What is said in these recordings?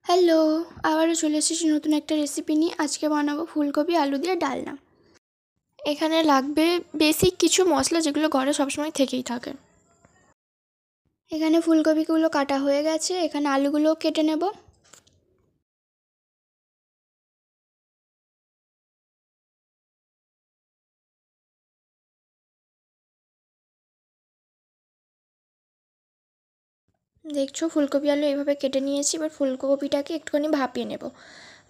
Hello, আবারও চলে এসেছি নতুন একটা রেসিপি নিয়ে। আজকে বানাবো ফুলকপি আলু দিয়ে ডালনা। এখানে লাগবে বেসিক কিছু মশলা, যেগুলো ঘরে সবসময় থেকেই থাকে। এখানে ফুলকপিগুলো কাটা হয়ে গেছে, এখানে আলুগুলো কেটে নেব। দেখছো, ফুলকপি আলু এইভাবে কেটে নিয়েছি। এবার ফুলকপিটাকে একটুখানি ভাপিয়ে নেব।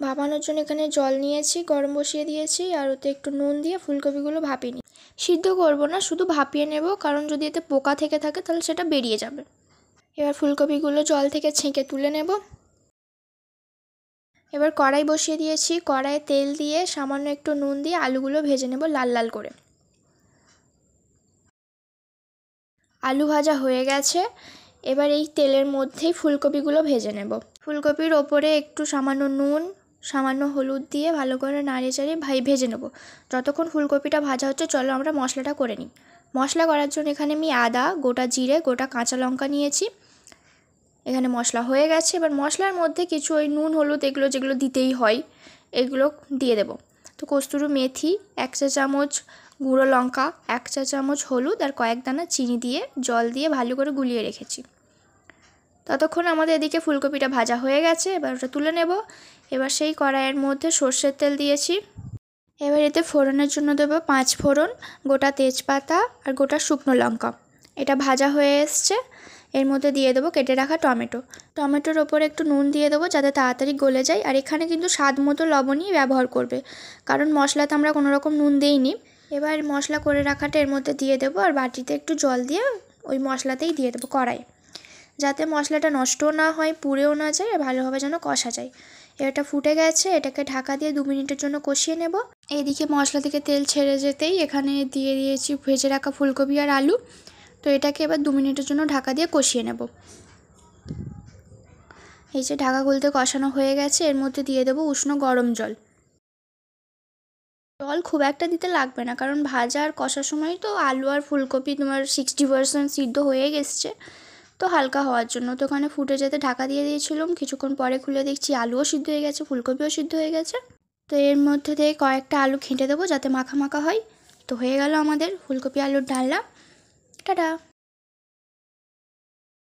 ভাপানোর জন্য এখানে জল নিয়েছি, গরম বসিয়ে দিয়েছি, আর ওতে একটু নুন দিয়ে ফুলকপিগুলো ভাপিয়ে নিই। সিদ্ধ করব না, শুধু ভাপিয়ে নেব, কারণ যদি এতে পোকা থেকে থাকে তাহলে সেটা বেরিয়ে যাবে। এবার ফুলকপিগুলো জল থেকে ছেঁকে তুলে নেব। এবার কড়াই বসিয়ে দিয়েছি, কড়াইয়ে তেল দিয়ে সামান্য একটু নুন দিয়ে আলুগুলো ভেজে নেব লাল লাল করে। আলু ভাজা হয়ে গেছে। এবার এই তেলের মধ্যেই ফুলকপিগুলো ভেজে নেব। ফুলকপির ওপরে একটু সামান্য নুন, সামান্য হলুদ দিয়ে ভালো করে নাড়িয়ে চাড়িয়ে ভেজে নেব। যতক্ষণ ফুলকপিটা ভাজা হচ্ছে, চলো আমরা মশলাটা করে নিই। মশলা করার জন্য এখানে আমি আদা, গোটা জিরে, গোটা কাঁচা লঙ্কা নিয়েছি। এখানে মশলা হয়ে গেছে। এবার মশলার মধ্যে কিছু ওই নুন হলুদ এগুলো যেগুলো দিতেই হয়, এগুলো দিয়ে দেব। তো কস্তুরি মেথি 1 চা চামচ, গুঁড়ো লঙ্কা 1 চা চামচ, হলুদ আর কয়েক দানা চিনি দিয়ে জল দিয়ে ভালো করে গুলিয়ে রেখেছি। ততক্ষণ আমাদের এদিকে ফুলকপিটা ভাজা হয়ে গেছে। এবার ওটা তুলে নেব। এবার সেই কড়াইয়ের মধ্যে সর্ষের তেল দিয়েছি। এবার এতে ফোড়নের জন্য দেবো 5 ফোড়ন, গোটা তেজপাতা আর গোটা শুকনো লঙ্কা। এটা ভাজা হয়ে এসছে। এর মধ্যে দিয়ে দেবো কেটে রাখা টমেটো। টমেটোর ওপরে একটু নুন দিয়ে দেবো যাতে তাড়াতাড়ি গলে যায়। আর এখানে কিন্তু স্বাদ মতো লবণই ব্যবহার করবে, কারণ মশলাতে আমরা কোনো রকম নুন দিইনি। এবার মশলা করে রাখাটা এর মধ্যে দিয়ে দেবো, আর বাটিতে একটু জল দিয়ে ওই মশলাতেই দিয়ে দেবো কড়াই, যাতে মশলাটা নষ্টও না হয়, পুড়েও না যায়, আর ভালোভাবে যেন কষা যায়। এটা ফুটে গেছে, এটাকে ঢাকা দিয়ে 2 মিনিটের জন্য কষিয়ে নেব। এইদিকে মশলা থেকে তেল ছেড়ে যেতেই এখানে দিয়ে দিয়েছি ভেজে রাখা ফুলকপি আর আলু। তো এটাকে এবার 2 মিনিটের জন্য ঢাকা দিয়ে কষিয়ে নেব। এই যে ঢাকা খুলতে কষানো হয়ে গেছে, এর মধ্যে দিয়ে দেবো উষ্ণ গরম জল। জল খুব একটা দিতে লাগবে না, কারণ ভাজা আর কষার সময় তো আলু আর ফুলকপি তোমার 60% সিদ্ধ হয়ে গেছে। তো হালকা হওয়ার জন্য তো ওখানে ফুটে যেতে ঢাকা দিয়ে দিয়েছিলাম। কিছুক্ষণ পরে খুলে দেখছি আলুও সিদ্ধ হয়ে গেছে, ফুলকপিও সিদ্ধ হয়ে গেছে। তো এর মধ্যে দিয়ে কয়েকটা আলু খেঁটে দেবো যাতে মাখা মাখা হয়। তো হয়ে গেল আমাদের ফুলকপি আলুর ডালনা। টাটা।